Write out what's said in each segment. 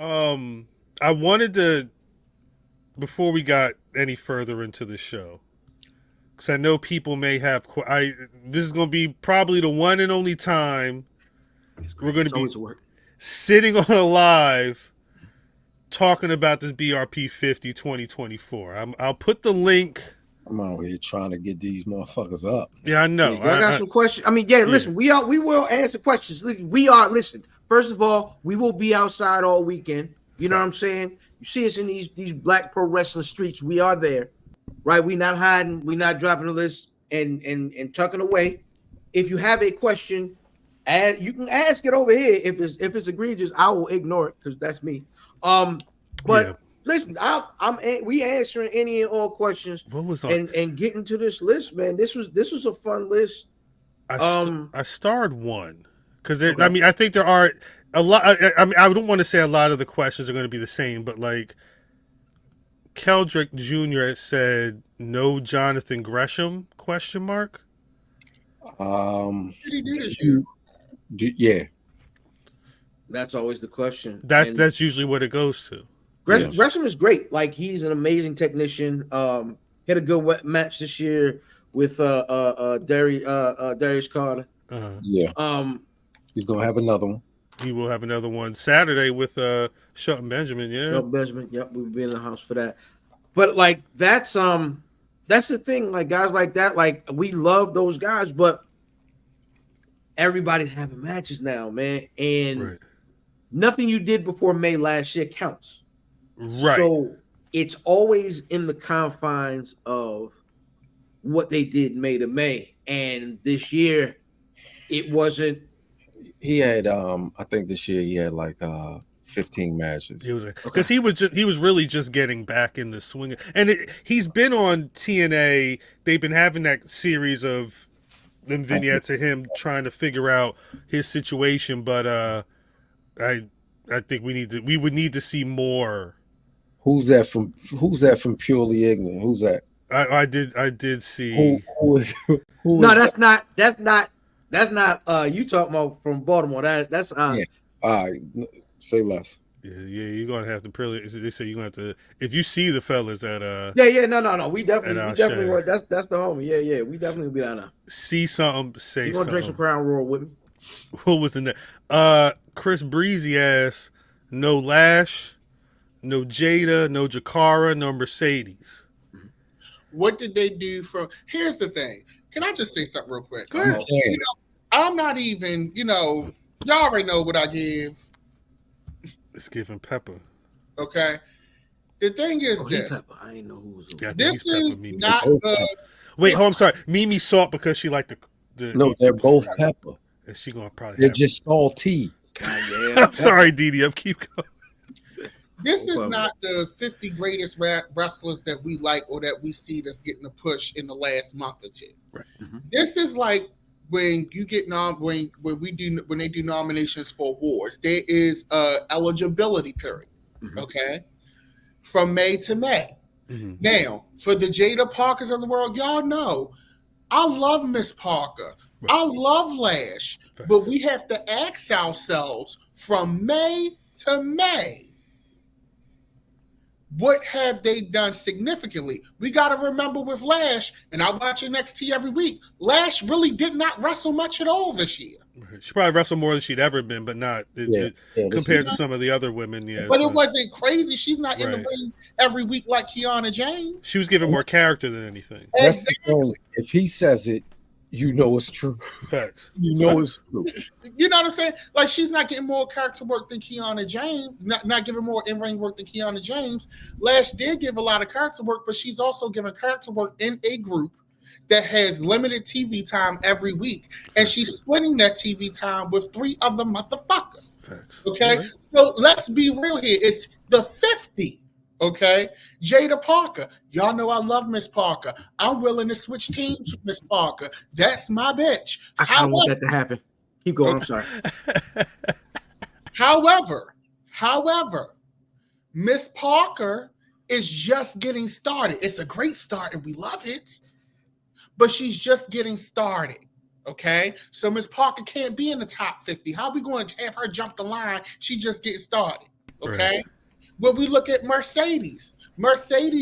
I wanted to, before we got any further into the show, because I know people may have. This is going to be probably the one and only time we're going to be sitting on a live talking about this BRP 50 2024. I'll put the link. I'm out here trying to get these motherfuckers up. Yeah, I know. I got some questions. I mean, listen, we will answer questions. Listen. First of all, we will be outside all weekend. You know what I'm saying? You see us in these black pro wrestling streets. We are there, right? We not hiding. We not dropping the list and tucking away. If you have a question, you can ask it over here. If it's egregious, I will ignore it because that's me. Listen, we answering any and all questions. What was and getting to this list, man. This was a fun list. I starred one because I mean I think there are a lot. I mean I don't want to say a lot of the questions are going to be the same, but like Keldrick Jr. said, no Jonathan Gresham ? What did he do this year? Yeah, that's always the question. That's usually what it goes to. Gresham is great. Like he's an amazing technician. Had a good match this year with Darius Carter. He's gonna have another one. He will have another one Saturday with Shelton Benjamin. Yeah, Shelton Benjamin. Yep, we'll be in the house for that. But like that's the thing. Like guys like that, like we love those guys, but everybody's having matches now, man, and nothing you did before May last year counts. Right. So it's always in the confines of what they did May to May. And this year it wasn't. He had I think this year he had like 15 matches. It was because he was really just getting back in the swing. And he's been on TNA. They've been having that series of them vignettes of him trying to figure out his situation, but I think we would need to see more. Who's that from Purely Ignorant? Who's that? I did see. No, that's not you talking about from Baltimore. That's All right, say less. Yeah, you're gonna have to they say you're gonna have to if you see the fellas at no. We definitely were. That's the homie. Yeah. We definitely be down there. See something, say you something. Gonna drink some Crown Royal with me? What was in there? Chris Breezy asked, no Lash, no Jada, no Jakara, no Mercedes. What did they do for? Here's the thing. Can I just say something real quick? Go ahead. I'm not even. Y'all already know what I give. It's giving Pepper. Okay. The thing is this. Pepper. I didn't know who was. This is not. Wait, I'm sorry. Mimi salt because she liked the. No, they're both pepper. And she gonna probably. They're just salty. I'm sorry, Didi. Keep going. This is not the 50 greatest wrestlers that we like or that we see that's getting a push in the last month or two. Right. Mm-hmm. This is like when you get when they do nominations for awards, there is a eligibility period. Mm-hmm. Okay, from May to May. Mm-hmm. Now, for the Jada Parkers of the world, y'all know I love Miss Parker. Right. I love Lash, but we have to ask ourselves from May to May. What have they done significantly? We got to remember with Lash, and I watch NXT every week, Lash really did not wrestle much at all this year. She probably wrestled more than she'd ever been, but not compared to some of the other women. Yeah, but it wasn't crazy. She's not in the ring every week like Kiana James. She was given more character than anything. Exactly. If he says it, you know it's true. Facts. You know it's true. You know what I'm saying? Like she's not getting more character work than Kiana James. Not giving more in-ring work than Kiana James. Lash did give a lot of character work, but she's also giving character work in a group that has limited TV time every week, and she's splitting that TV time with 3 other motherfuckers. Facts. Okay, right. So let's be real here. It's the 50. Okay, Jada Parker. Y'all know I love Miss Parker. I'm willing to switch teams with Miss Parker. That's my bitch. I kind of want that to happen. Keep going. I'm sorry. However, Miss Parker is just getting started. It's a great start, and we love it. But she's just getting started. Okay, so Miss Parker can't be in the top 50. How are we going to have her jump the line? She's just getting started. Okay. Right. When we look at Mercedes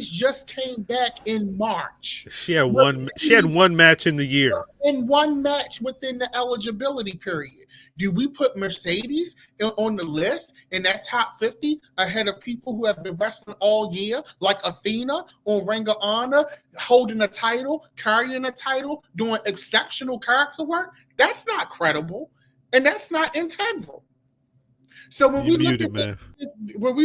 just came back in March. She had one match in the year. In one match within the eligibility period. Do we put Mercedes on the list in that top 50 ahead of people who have been wrestling all year, like Athena on Ring of Honor, holding a title, carrying a title, doing exceptional character work? That's not credible, and that's not integral. So when we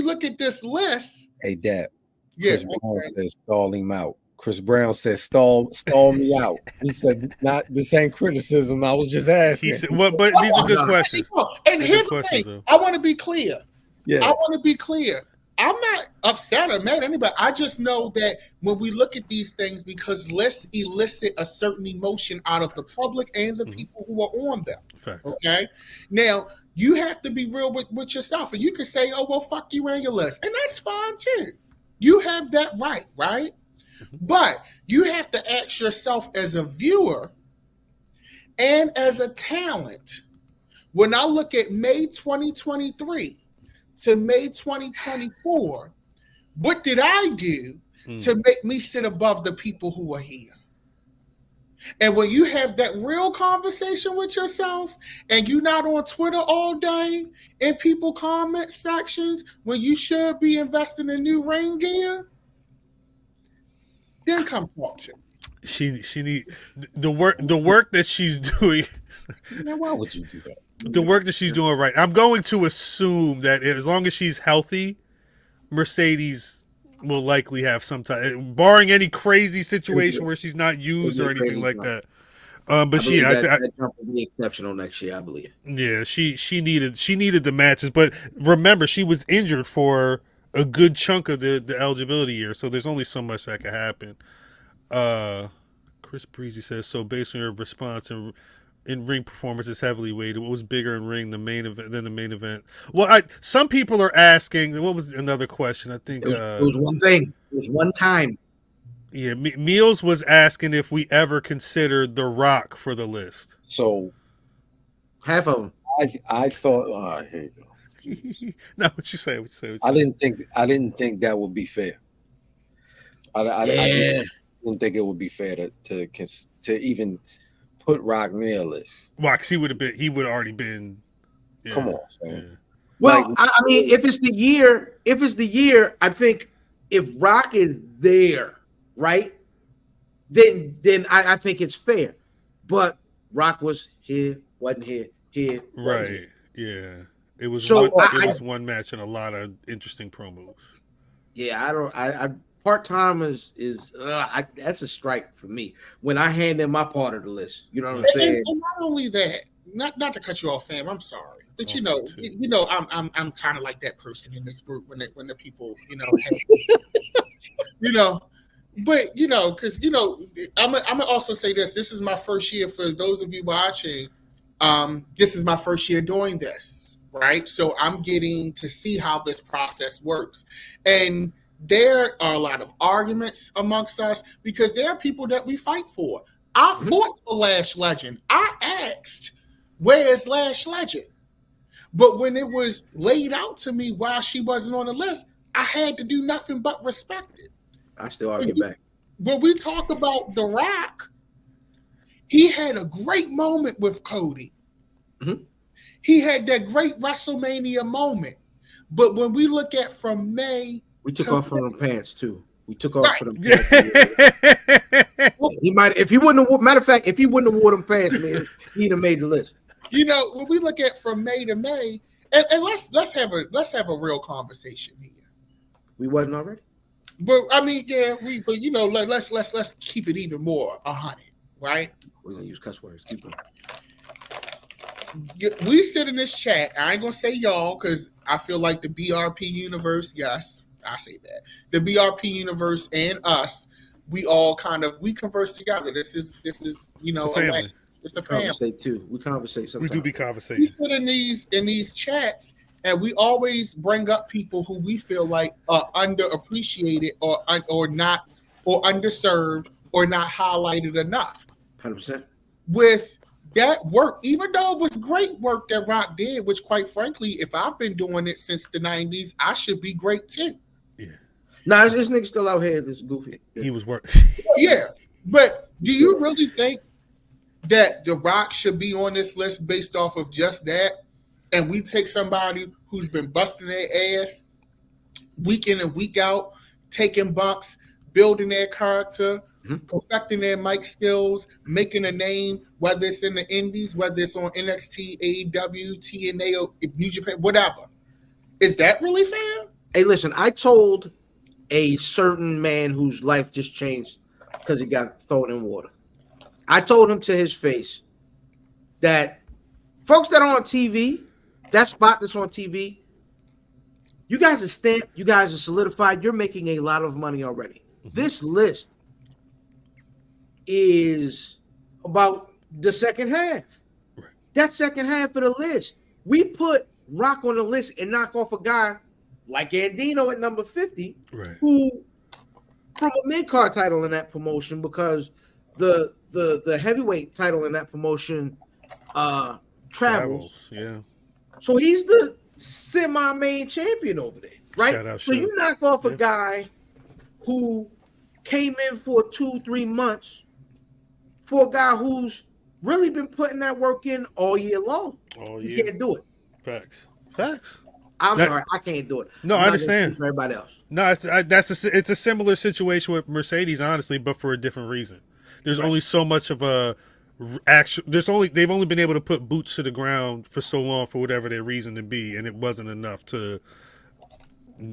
look at this list, Hey, Dad. yeah, Chris Brown says stall him out. Chris Brown says stall me out. He said, "Not this ain't criticism. I was just asking." He said, well, but these are good questions. And They're here's good the thing: questions, I want to be clear. Yeah. I want to be clear. I'm not upset or mad at anybody. I just know that when we look at these things, because lists elicit a certain emotion out of the public and the people who are on them. Facts. Okay. Now you have to be real with yourself, and you can say, "Oh well, fuck you and your list," and that's fine too. You have that right, right? But you have to ask yourself as a viewer and as a talent, when I look at May 2023 to May 2024, what did I do to make me sit above the people who are here? And when you have that real conversation with yourself and you're not on Twitter all day in people comment sections when you should be investing in new ring gear, then come talk to me. She need the work that she's doing. Now, why would you do that? The work that she's doing right. I'm going to assume that as long as she's healthy, Mercedes will likely have some time, barring any crazy situation where she's not used or anything like that. But that jump will be exceptional next year, I believe. Yeah, she needed the matches, but remember she was injured for a good chunk of the eligibility year, so there's only so much that could happen. Chris Breezy says, so based on your response in ring performance is heavily weighted. What was bigger in ring than the main event? Well, some people are asking. What was another question? I think it was one thing. It was one time. Yeah, Meals was asking if we ever considered The Rock for the list. So half of them. I thought. Here you go. No, what you say? I didn't think that would be fair. I didn't think it would be fair to even put Rock near a list. Well, he would already been. Yeah, come on, man. Yeah. Well, I mean, if it's the year, I think if Rock is there, right, then I think it's fair. But Rock was here, wasn't here, right? Here. Yeah, it was. So it was one match and a lot of interesting promos. Yeah, I part-time is that's a strike for me when I hand in my part of the list. You know what I'm saying? And not only that, not to cut you off, fam. I'm sorry, but you know, I'm kind of like that person in this group when the people, but because I'm gonna also say this. This is my first year for those of you watching. This is my first year doing this, right? So I'm getting to see how this process works, and there are a lot of arguments amongst us because there are people that we fight for. I fought for Lash Legend. I asked, where's Lash Legend? But when it was laid out to me while she wasn't on the list, I had to do nothing but respect it. I still argue back. When we talk about The Rock, he had a great moment with Cody. Mm-hmm. He had that great WrestleMania moment. But when we look at from May, we took off from the pants too. We took off from them pants. He might, if he wouldn't have. Matter of fact, if he wouldn't have wore them pants, man, he'd have made the list. When we look at from May to May, and let's have a real conversation here. We wasn't already. But I mean, yeah, but let's keep it even more 100, right? We're gonna use cuss words. Keep going. We sit in this chat. I ain't gonna say y'all because I feel like the BRP universe. Yes, I say that the BRP universe and us. We all we converse together. This is it's a family. It's a family. Conversate too. We conversate sometimes. We do be conversating. We sit in these chats. And we always bring up people who we feel like are underappreciated or not, or underserved or not highlighted enough. 100%. With that work, even though it was great work that Rock did, which quite frankly, if I've been doing it since the 90s, I should be great too. Yeah. Nah, this nigga still out here. This goofy. He was working. Yeah. But do you really think that The Rock should be on this list based off of just that? And we take somebody who's been busting their ass week in and week out, taking bumps, building their character, perfecting their mic skills, making a name, whether it's in the indies, whether it's on NXT, AEW, TNA, or New Japan, whatever. Is that really fair? Hey, listen, I told a certain man whose life just changed because he got thrown in water. I told him to his face that folks that are on TV, that spot that's on TV, you guys are stamped, you guys are solidified, you're making a lot of money already. This list is about the second half. Right. That second half of the list. We put Rock on the list and knock off a guy like Andino at number 50, Right. who from a mid-card title in that promotion, because the heavyweight title in that promotion travels. Yeah. So he's the semi-main champion over there, right? Shout out, so you knock off a guy who came in for 2-3 months for a guy who's really been putting that work in all year long. Oh, You yeah. can't do it. Facts. I'm sorry, I can't do it. No, I understand. For everybody else. No, it's a similar situation with Mercedes, honestly, but for a different reason. There's only so much of a they've only been able to put boots to the ground for so long for whatever their reason to be, and it wasn't enough to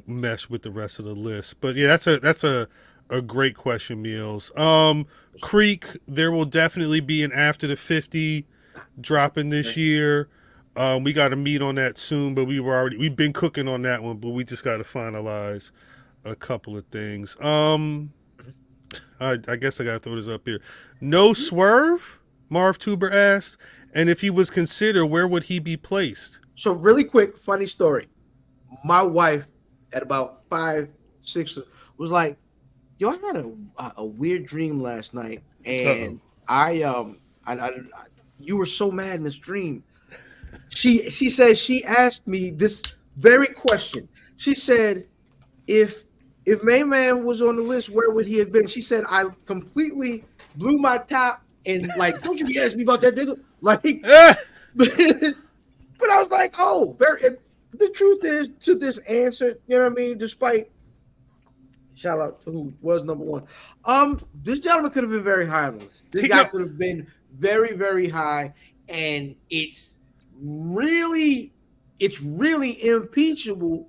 mesh with the rest of the list. But yeah, that's a great question, Meals. Creek, there will definitely be an after the 50 dropping this year. We got to meet on that soon, but we've been cooking on that one, but we just got to finalize a couple of things. I guess I got to throw this up here. No Swerve, Marv Tuber asked, and if he was considered, where would he be placed? So really quick, funny story. My wife at about 5, 6 was like, "Yo, I had a weird dream last night, and you were so mad in this dream." She said she asked me this very question. She said, "If Main Man was on the list, where would he have been?" She said, "I completely blew my top and like, don't you be asking me about that nigga?" Like, but I was like, "Oh, the truth is to this answer, you know what I mean? Despite shout out to who was number one, this gentleman could have been very high on the list. This guy could have been very, very high, and it's really impeachable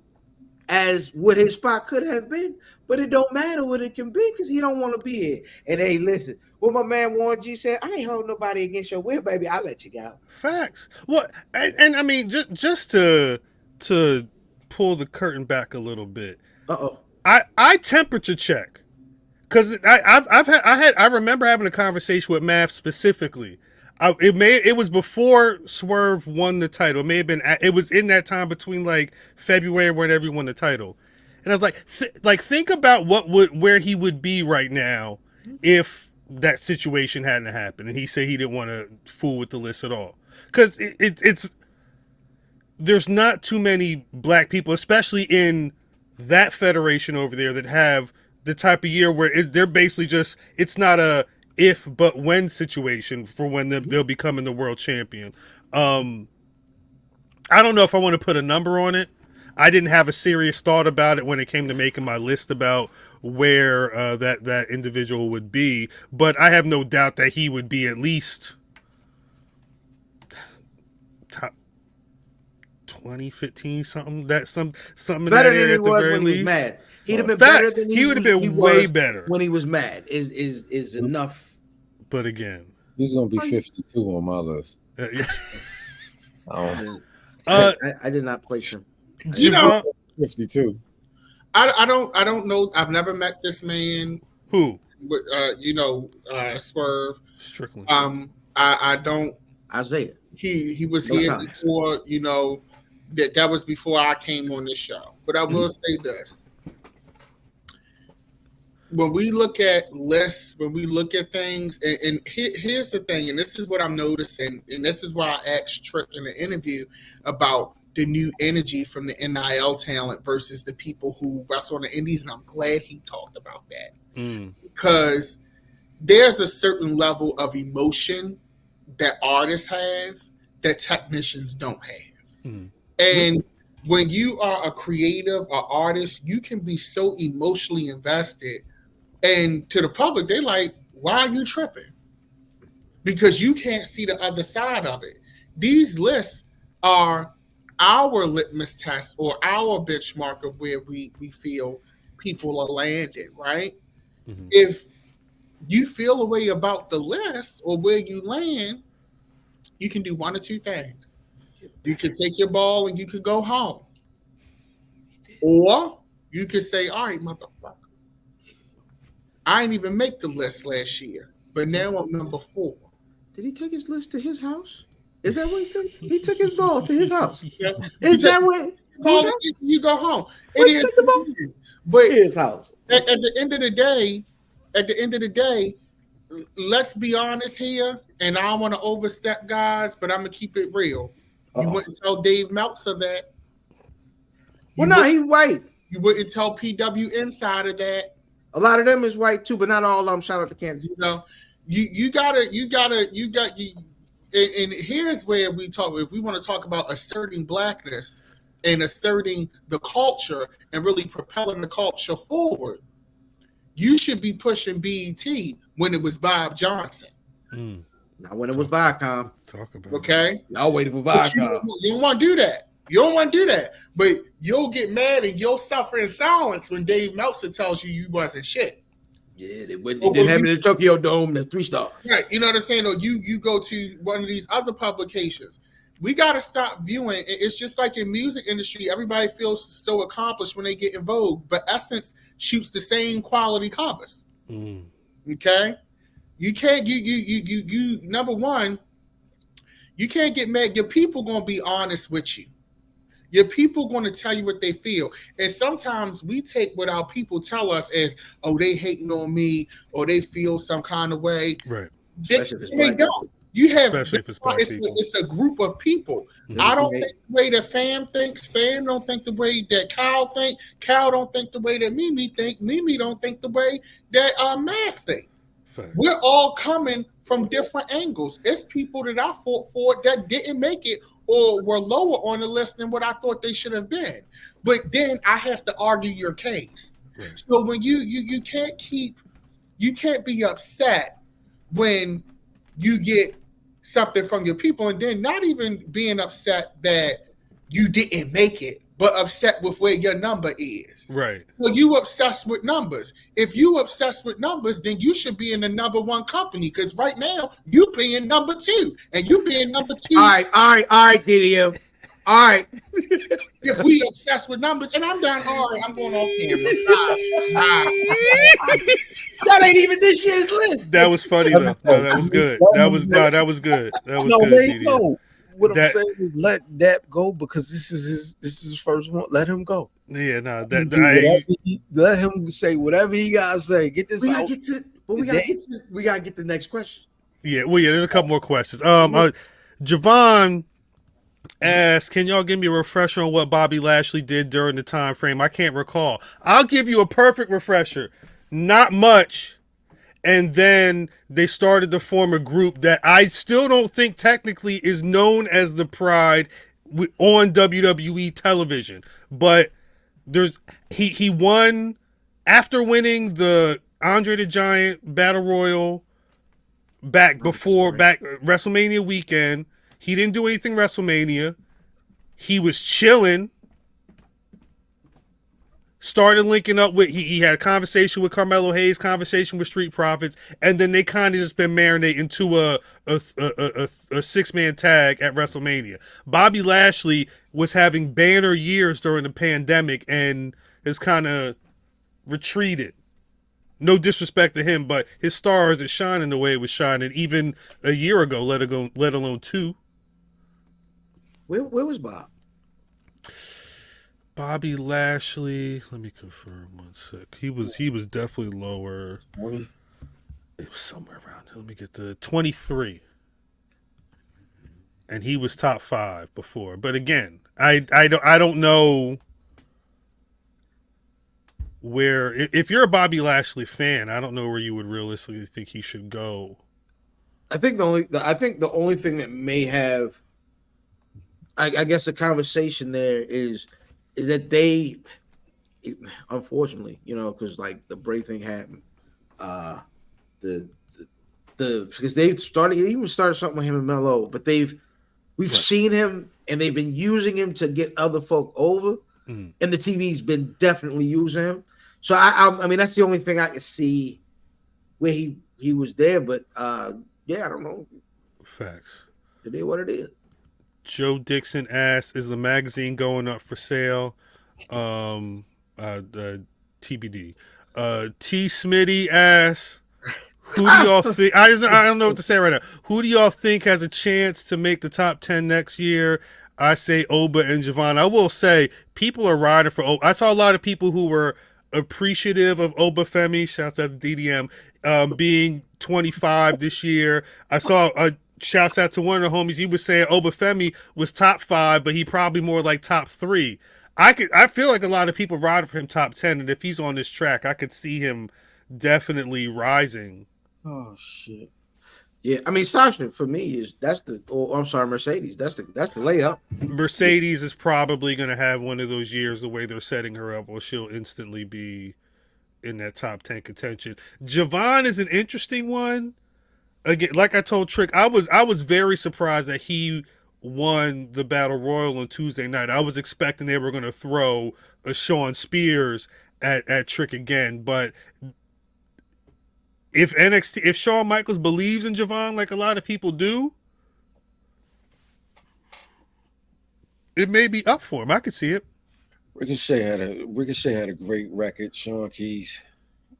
as what his spot could have been, but it don't matter what it can be because he don't want to be here. And hey, listen, what my man Warren G said, I ain't holding nobody against your will, baby. I'll let you go. Facts. Well, and I mean, just to pull the curtain back a little bit. I temperature check because I remember having a conversation with Mav specifically. It was before Swerve won the title. It was in that time between like February whenever he won the title, and I was like, think about where he would be right now if that situation hadn't happened. And he said he didn't want to fool with the list at all because it's there's not too many black people, especially in that federation over there, that have the type of year where they're basically just it's not a if but when situation for when they'll be becoming the world champion. I don't know if I want to put a number on it. I didn't have a serious thought about it when it came to making my list about where that individual would be, but I have no doubt that he would be at least top 20, 15, something something better in that area than he at the was very when least. He was mad. He'd have been Facts. better than he would have been way better when he was mad. Is enough. But again, he's gonna be 52 on my list. Yeah. I did not place him. 52. I don't know. I've never met this man. Who? Swerve. Strickland. I don't. Isaiah. He was here before. That was before I came on this show. But I will say this: when we look at lists, when we look at things, and here's the thing, and this is what I'm noticing, and this is why I asked Trick in the interview about the new energy from the NIL talent versus the people who wrestle on the indies, and I'm glad he talked about that. Because there's a certain level of emotion that artists have that technicians don't have. And when you are a creative or artist, you can be so emotionally invested. And to the public, they're like, why are you tripping? Because you can't see the other side of it. These lists are our litmus test or our benchmark of where we feel people are landing, right? If you feel a way about the list or where you land, you can do one or two things. You can take your ball and you can go home. Or you could say, all right, motherfucker, I didn't even make the list last year, but now I'm number 4. Did he take his list to his house? Is that what he took? He took his ball to his house. Yeah. Is that what? You go home. What you take the ball? But His house. At the end of the day, let's be honest here, and I don't want to overstep, guys, but I'm gonna keep it real. You wouldn't tell Dave Meltzer that. Well, no, he's white. You wouldn't tell PW Insider that. A lot of them is white too, but not all of them. Shout out to Kansas. You know, you got. And here's where we talk. If we want to talk about asserting blackness and asserting the culture and really propelling the culture forward, you should be pushing BET when it was Bob Johnson. Not when it was Viacom. Talk about okay. Y'all waiting for Viacom. You don't want to do that. You don't want to do that. But you'll get mad and you'll suffer in silence when Dave Meltzer tells you wasn't shit. Yeah, they didn't have it in the Tokyo Dome. The 3-star. Right. You know what I'm saying? Or you go to one of these other publications. We got to stop viewing. It's just like in music industry. Everybody feels so accomplished when they get in vogue, but Essence shoots the same quality covers. Okay. You can't. You. Number one, you can't get mad. Your people gonna be honest with you. Your people going to tell you what they feel. And sometimes we take what our people tell us as, oh, they hating on me or they feel some kind of way. Right. They don't. You have, especially if it's black people. It's a group of people. I don't think the way that Fam thinks. Fam don't think the way that Kyle think. Kyle don't think the way that Mimi think. Mimi don't think the way that Math think. Fact. We're all coming from different angles. It's people that I fought for that didn't make it or were lower on the list than what I thought they should have been. But then I have to argue your case. Right. So when you can't be upset when you get something from your people, and then not even being upset that you didn't make it, but upset with where your number is. Right. Well, you obsessed with numbers. If you obsessed with numbers, then you should be in the number 1 company, because right now you being number 2, and you being number 2. All right, DDM. All right. If we obsessed with numbers, and I'm done. All right, I'm going off camera. That ain't even this year's list. That was funny though. No, that was good. That was good. That was good. There you go. What I'm saying is let that go, because this is his first one. Let him go. Yeah, no, let him say whatever he gotta say. Get this out. We gotta get the next question. Yeah, well, yeah, there's a couple more questions. Javon asked, can y'all give me a refresher on what Bobby Lashley did during the time frame? I can't recall. I'll give you a perfect refresher. Not much. And then they started to form a group that I still don't think technically is known as the Pride on WWE television. But he won after winning the Andre the Giant Battle Royal back WrestleMania weekend. He didn't do anything WrestleMania. He was chilling. Started linking up with, he had a conversation with Carmelo Hayes, conversation with Street Profits, and then they kind of just been marinating to a 6-man tag at WrestleMania. Bobby Lashley was having banner years during the pandemic and has kind of retreated. No disrespect to him, but his star isn't shining the way it was shining even a year ago, let alone 2. Where was Bob? Bobby Lashley. Let me confirm one sec. He was definitely lower. It was somewhere around. Let me get the 23. And he was top 5 before. But again, I don't know where, if you're a Bobby Lashley fan, I don't know where you would realistically think he should go. I think the only thing that may have, I guess, the conversation there is that they, unfortunately, because like the Bray thing happened, because they've even started something with him and Melo, but we've seen him and they've been using him to get other folk over, and the TV's been definitely using him. So I mean that's the only thing I can see where he was there, but yeah, I don't know. Facts. It is what it is. Joe Dixon asks, "Is the magazine going up for sale?" TBD. T. Smitty asks, "Who do y'all think?" I don't know what to say right now. Who do y'all think has a chance to make the top 10 next year? I say Oba and Javon. I will say people are riding for Oba. I saw a lot of people who were appreciative of Oba Femi. Shouts out to DDM being 25 this year. I saw shouts out to one of the homies. He was saying Oba Femi was top 5, but he probably more like top 3. I feel like a lot of people riding for him top 10, and if he's on this track, I could see him definitely rising. Oh shit. Yeah, I mean Sasha for me I'm sorry, Mercedes. That's the layup. Mercedes is probably going to have one of those years the way they're setting her up, where she'll instantly be in that top 10 contention. Javon is an interesting one. Again, like I told Trick, I was very surprised that he won the Battle Royal on Tuesday night. I was expecting they were going to throw a Shawn Spears at Trick again, but if Shawn Michaels believes in Javon like a lot of people do, it may be up for him. I could see it. Ricochet had a great record. Sean Keys.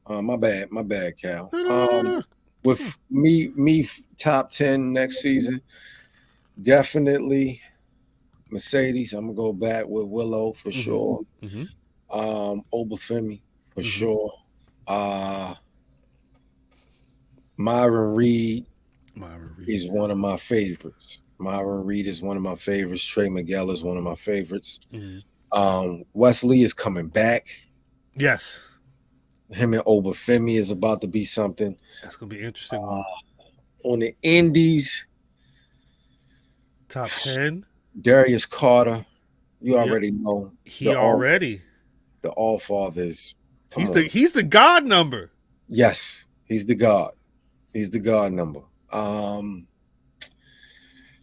My bad, Cal. No. With me top 10 next season, definitely Mercedes. I'm gonna go back with Willow for sure. Oba Femi for sure. Myron Reed is one of my favorites. Trey Miguel is one of my favorites. Wesley is coming back. Yes. Him and Oba Femi is about to be something. That's going to be interesting. On the Indies, top 10. Darius Carter. You already know. The All Fathers. He's the God number. Yes, he's the God. He's the God number.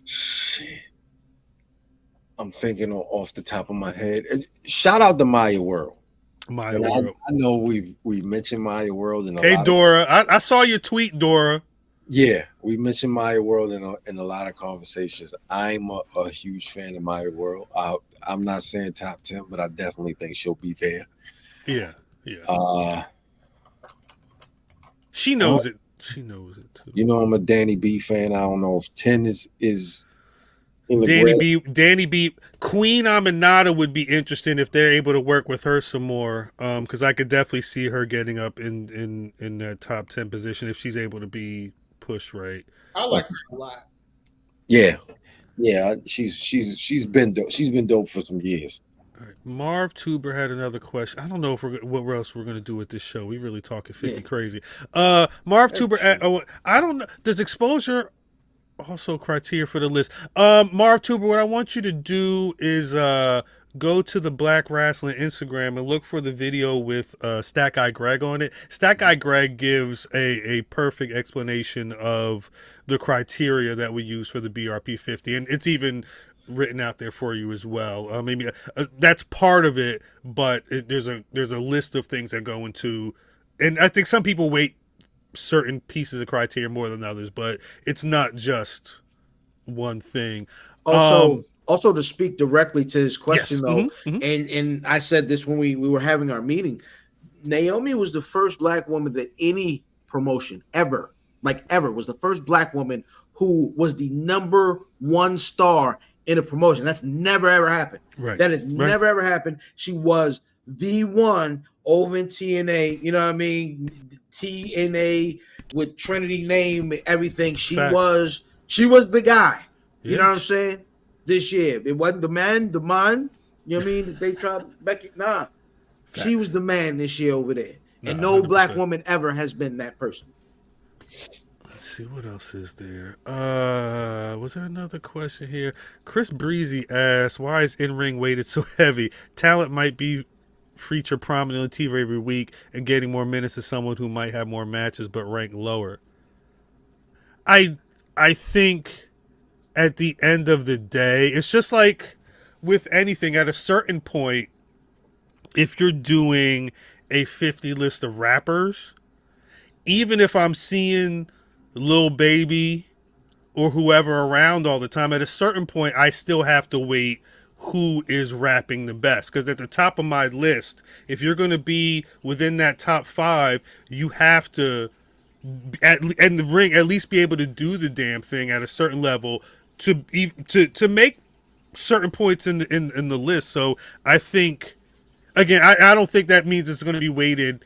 Shit. I'm thinking off the top of my head. Shout out to Maya World. I know we mentioned Maya World. Dora. I saw your tweet, Dora. Yeah, we mentioned Maya World in a lot of conversations. I'm a huge fan of Maya World. I'm not saying top 10, but I definitely think she'll be there. Yeah. She knows it. She knows it too. You know, I'm a Danny B fan. I don't know if 10 is Danny B. Queen Aminata would be interesting if they're able to work with her some more. Because I could definitely see her getting up in that top 10 position if she's able to be pushed right. I like her a lot. Yeah. She's been dope. She's been dope for some years. All right. Marv Tuber had another question. I don't know what else we're going to do with this show. We really talking 50 crazy. Marv Tuber, I don't know. Does exposure also criteria for the list? Marv Tuber, what I want you to do is go to the Black Rasslin Instagram and look for the video with Stack Eye Greg on it. Stack Eye Greg gives a perfect explanation of the criteria that we use for the BRP 50, and it's even written out there for you as well. Maybe that's part of it, but there's a list of things that go into, and I think some people weight certain pieces of criteria more than others, but it's not just one thing. Also to speak directly to his question, yes. though, and I said this when we were having our meeting, Naomi was the first black woman that any promotion ever was the first black woman who was the number 1 star in a promotion. That's never ever happened. Right. That has never ever happened. She was the one over in TNA. You know what I mean? TNA with Trinity name and everything. She was the guy. You know what I'm saying? This year. It wasn't the man. You know what I mean? They tried Becky. Nah. Facts. She was the man this year over there. And no 100%. Black woman ever has been that person. Let's see, what else is there? Was there another question here? Chris Breezy asked, why is in-ring weighted so heavy? Talent might be featured prominently on TV every week and getting more minutes to someone who might have more matches but rank lower. I think at the end of the day, it's just like with anything, at a certain point, if you're doing a 50 list of rappers, even if I'm seeing Lil Baby or whoever around all the time, at a certain point, I still have to wait who is rapping the best. Because at the top of my list, if you're going to be within that top 5, you have to, in the ring, at least be able to do the damn thing at a certain level to make certain points in the list. So I think, again, I don't think that means it's going to be weighted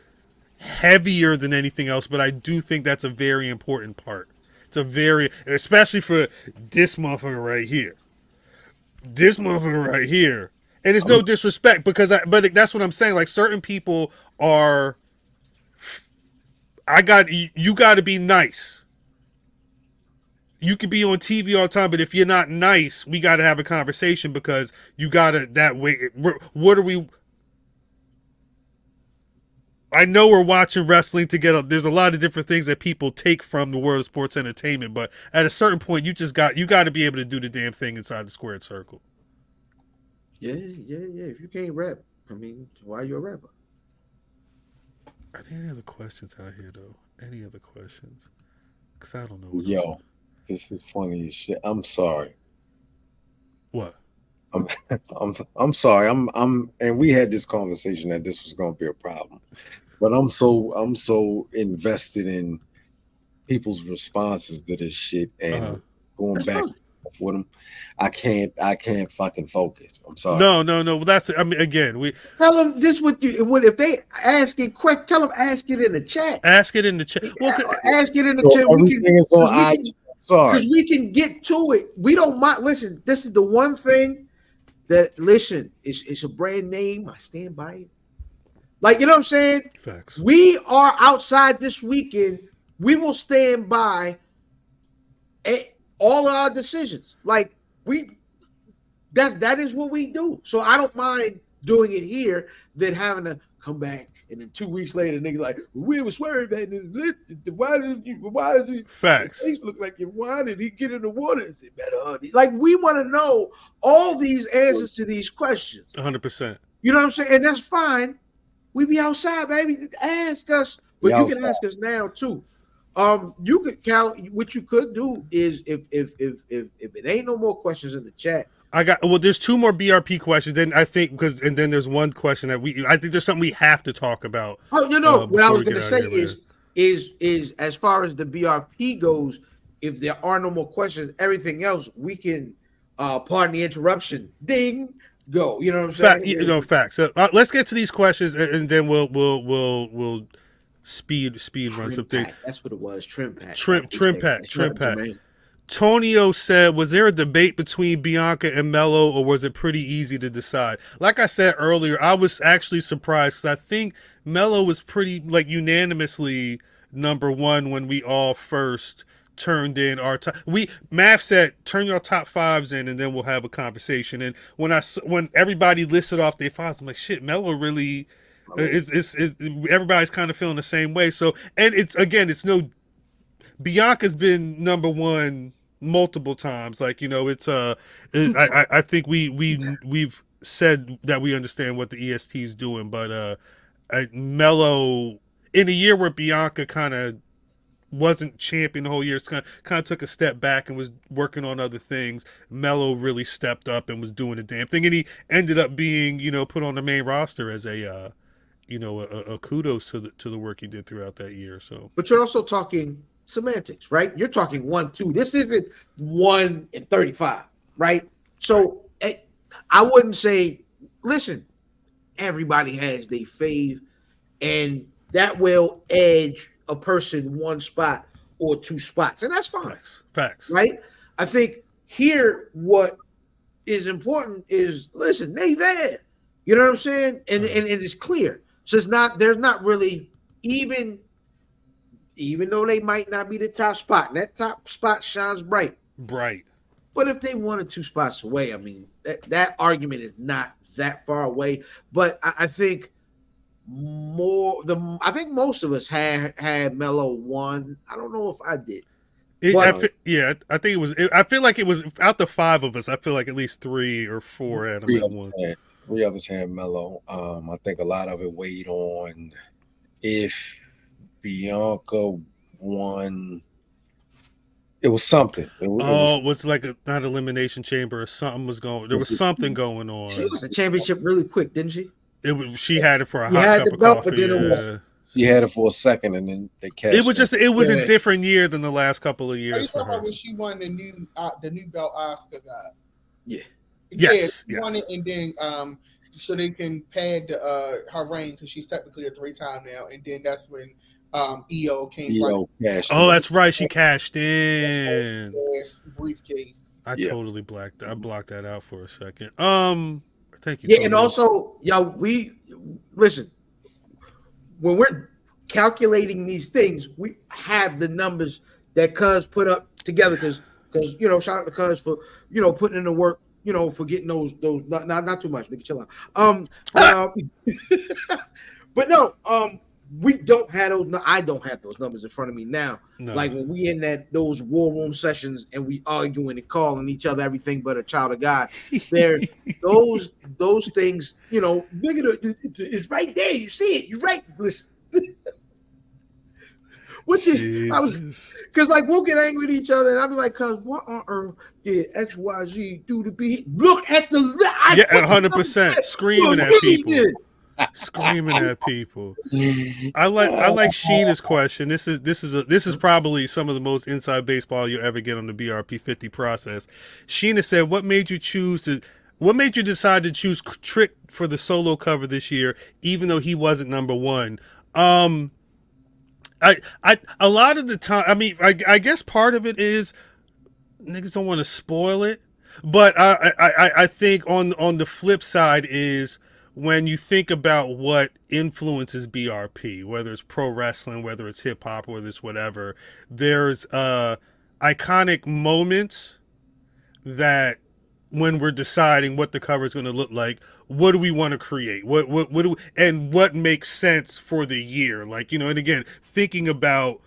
heavier than anything else, but I do think that's a very important part. It's a very, especially for this motherfucker right here. This motherfucker right here. And it's no disrespect because but that's what I'm saying. Like, certain people are, you got to be nice. You could be on TV all the time, but if you're not nice, we got to have a conversation because you got to, that way, what are we, I know we're watching wrestling together. There's a lot of different things that people take from the world of sports entertainment, but at a certain point, you got to be able to do the damn thing inside the squared circle. Yeah. If you can't rap, I mean, why are you a rapper? Are there any other questions out here, though? Any other questions? Because I don't know what else. This is funny as shit. I'm sorry. What? I'm sorry. And we had this conversation that this was going to be a problem, but I'm so invested in people's responses to this shit and going back with them. I can't fucking focus. I'm sorry. No. Well, that's, I mean, again, we tell them this. If they ask it quick, tell them ask it in the chat. Ask it in the chat. Well, ask it in the chat. Everything is on IG. Sorry, because we can get to it. We don't mind. Listen, this is the one thing that, it's a brand name. I stand by it. Like, you know what I'm saying? Facts. We are outside this weekend. We will stand by all our decisions. Like, that is what we do. So I don't mind doing it here than having to come back and then 2 weeks later, niggas like, we were swearing that. Why is he? Facts. His face look like you. Why did he get in the water and say, better honey? Like, we want to know all these answers to these questions. 100%. You know what I'm saying? And that's fine. We be outside, baby. Ask us, but you can ask us now too. You could, Cal. What you could do is if it ain't no more questions in the chat. There's 2 more BRP questions. Then I think and then there's one question that I think there's something we have to talk about. Oh, what I was going to say is as far as the BRP goes, if there are no more questions, everything else we can, pardon the interruption, ding, go. You know what I'm saying? Facts. So, let's get to these questions and then we'll speed run some things. That's what it was. Trim pack. Trim pack. Tonio said, was there a debate between Bianca and Melo, or was it pretty easy to decide? Like I said earlier, I was actually surprised because I think Melo was pretty, like, unanimously number 1 when we all first turned in our top. Mav said, turn your top 5s in and then we'll have a conversation. And when everybody listed off their 5s, I'm like, shit, Melo really, it's everybody's kind of feeling the same way. So, and it's no, Bianca's been number 1 multiple times. Like, I think we've said that we understand what the EST is doing, but Melo, in a year where Bianca kind of wasn't champion the whole year, kind of took a step back and was working on other things, Melo really stepped up and was doing the damn thing, and he ended up being, put on the main roster as a kudos to the work he did throughout that year. So, but you're also talking semantics, right? You're talking 1, 2. This isn't 1 and 35, right? So I wouldn't say, listen, everybody has their fave, and that will edge a person one spot or two spots, and that's fine. Facts. Right? I think here what is important is, listen, they there. You know what I'm saying? And it's clear. So there's not really, even though they might not be the top spot, and that top spot shines bright. Right. But if they 1 or 2 spots away, I mean, that argument is not that far away. But I think most of us had Melo 1. I don't know if I did. I think it was. I feel like it was out the 5 of us. I feel like at least 3 or 4 had him at 1. 3 of us had Melo. I think a lot of it weighed on if Bianca won. It was something. It was like not elimination chamber or something was going. There was something going on. She lost the championship really quick, didn't she? It was. She had it for a hot cup of coffee. But then it was. She had it for a second, and then they cashed. It was a different year than the last couple of years for her. When she won the new belt Oscar got. Yeah. Yes. She won it, and then so they can pad her reign because she's technically a 3-time now, and then that's when EO came. Cashed that's right. She cashed in. Briefcase. I totally blocked that out for a second. Thank you. Yeah, and also, we listen. When we're calculating these things, we have the numbers that Cuz put up together because shout out to Cuz for putting in the work, for getting those not too much. Nigga, chill out. But no, we don't have those. No, I don't have those numbers in front of me now. No. Like when we in those war room sessions and we arguing and calling each other everything but a child of God. There, those things, nigga, it's right there. You see it. You're right. Listen. Because like we'll get angry at each other, and I'll be like, "Cuz, what on earth did XYZ do to be? Look at the 100% screaming at people." Screaming at people. I like Sheena's question. This is probably some of the most inside baseball you'll ever get on the BRP 50 process. Sheena said, "What made you decide to choose Trick for the solo cover this year, even though he wasn't number 1?" A lot of the time, I mean, I guess part of it is niggas don't want to spoil it, but I think on the flip side is, when you think about what influences BRP, whether it's pro wrestling, whether it's hip hop, whether it's whatever, there's iconic moments that when we're deciding what the cover is going to look like, what do we want to create? What makes sense for the year? Like, and again, thinking about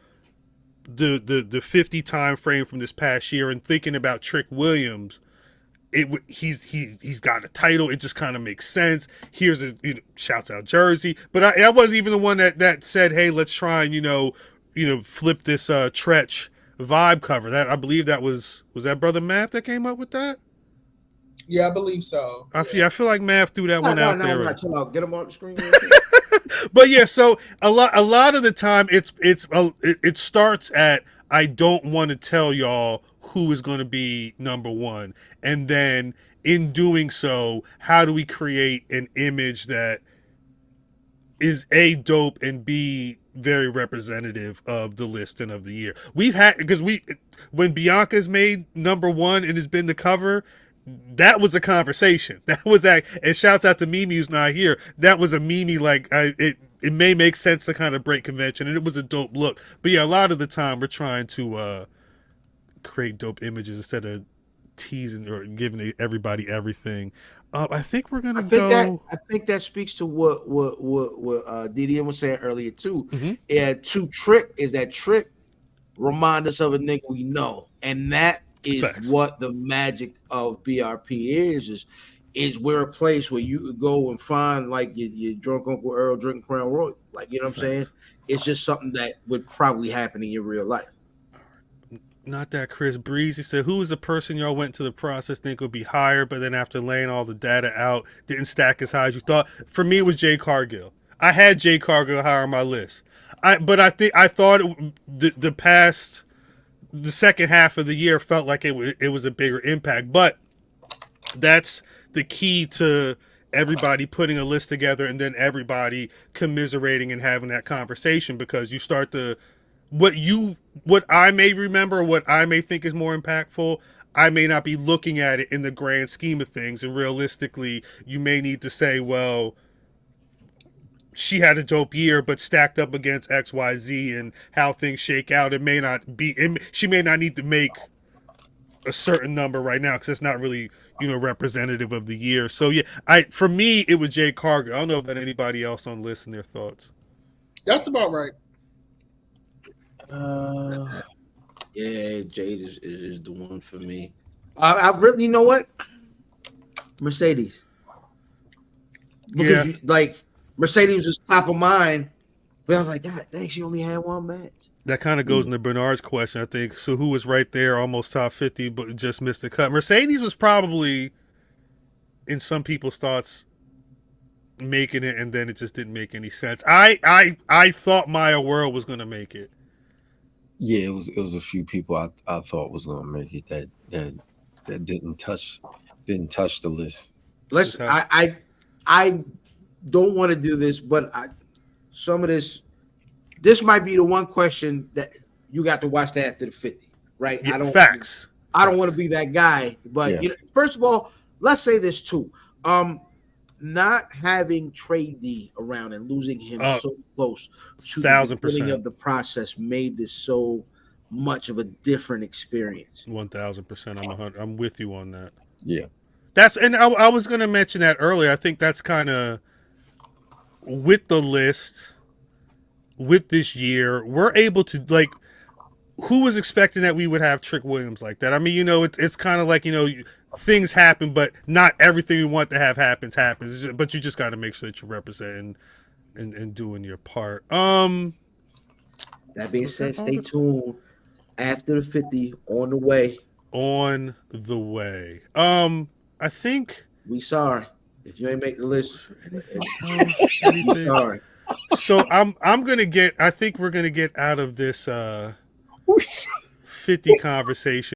the 50 time frame from this past year and thinking about Trick Williams, he's got a title. It just kind of makes sense. Here's a shouts out jersey, but I wasn't even the one that said, "Hey, let's try and flip this Tretch vibe cover." That I believe that was that Brother Math that came up with that. Yeah, I believe so. I feel like Math threw that one out there. No, chill out. Get him on the screen. But yeah, so a lot of the time it starts at, I don't want to tell y'all who is going to be number 1, and then in doing so, how do we create an image that is A, dope, and B, very representative of the list and of the year. When Bianca's made number 1 and has been the cover, that was a conversation. That was and shouts out to Mimi who's not here. That was a Mimi, it may make sense to kind of break convention, and it was a dope look. But yeah, a lot of the time we're trying to create dope images instead of teasing or giving everybody everything. I think we're gonna go. I think that speaks to what DDM was saying earlier too. Mm-hmm. And Trick remind us of a nigga we know, and that is Facts. What the magic of BRP is we're a place where you could go and find like your drunk Uncle Earl drinking Crown Royal, like, you know what I'm saying? It's just something that would probably happen in your real life. Not that Chris Breeze. He said, "Who was the person y'all went to the process think would be higher, but then after laying all the data out, didn't stack as high as you thought?" For me, it was Jay Cargill. I had Jay Cargill higher on my list. I thought the second half of the year felt like it was a bigger impact. But That's the key to everybody putting a list together and then everybody commiserating and having that conversation, because you start to what I may remember, what I may think is more impactful, I may not be looking at it in the grand scheme of things. And realistically, you may need to say, well, she had a dope year, but stacked up against XYZ and how things shake out, it may not be, she may not need to make a certain number right now because it's not really, representative of the year. So yeah, for me it was Jay Cargill. I don't know about anybody else on the list and their thoughts. That's about right. Yeah, Jade is the one for me. I really, you know what? Mercedes. Because Mercedes was top of mind, but I was like, God dang, she only had one match. That kind of goes into Bernard's question, I think. So who was right there, almost top 50, but just missed the cut? Mercedes was probably, in some people's thoughts, making it, and then it just didn't make any sense. I thought Maya World was going to make it. Yeah, it was a few people I thought was going to make it that didn't touch the list. Listen, I don't want to do this, but some of this might be the one question that you got to watch that after the 50, right? Yeah, facts. I don't want to be that guy, but first of all, let's say this too. Not having Trey D around and losing him so close to the beginning of the process made this so much of a different experience. 1,000%. I'm with you on that. Yeah. I was going to mention that earlier. I think that's kind of with the list, with this year, we're able to, who was expecting that we would have Trick Williams like that? I mean, it's kind of like, things happen, but not everything we want to have happens. But you just got to make sure that you're representing and doing your part. That being said, stay tuned after the 50 on the way. On the way. I think we sorry if you ain't make the list. Anything else? Anything? Sorry. So I think we're gonna get out of this 50 conversation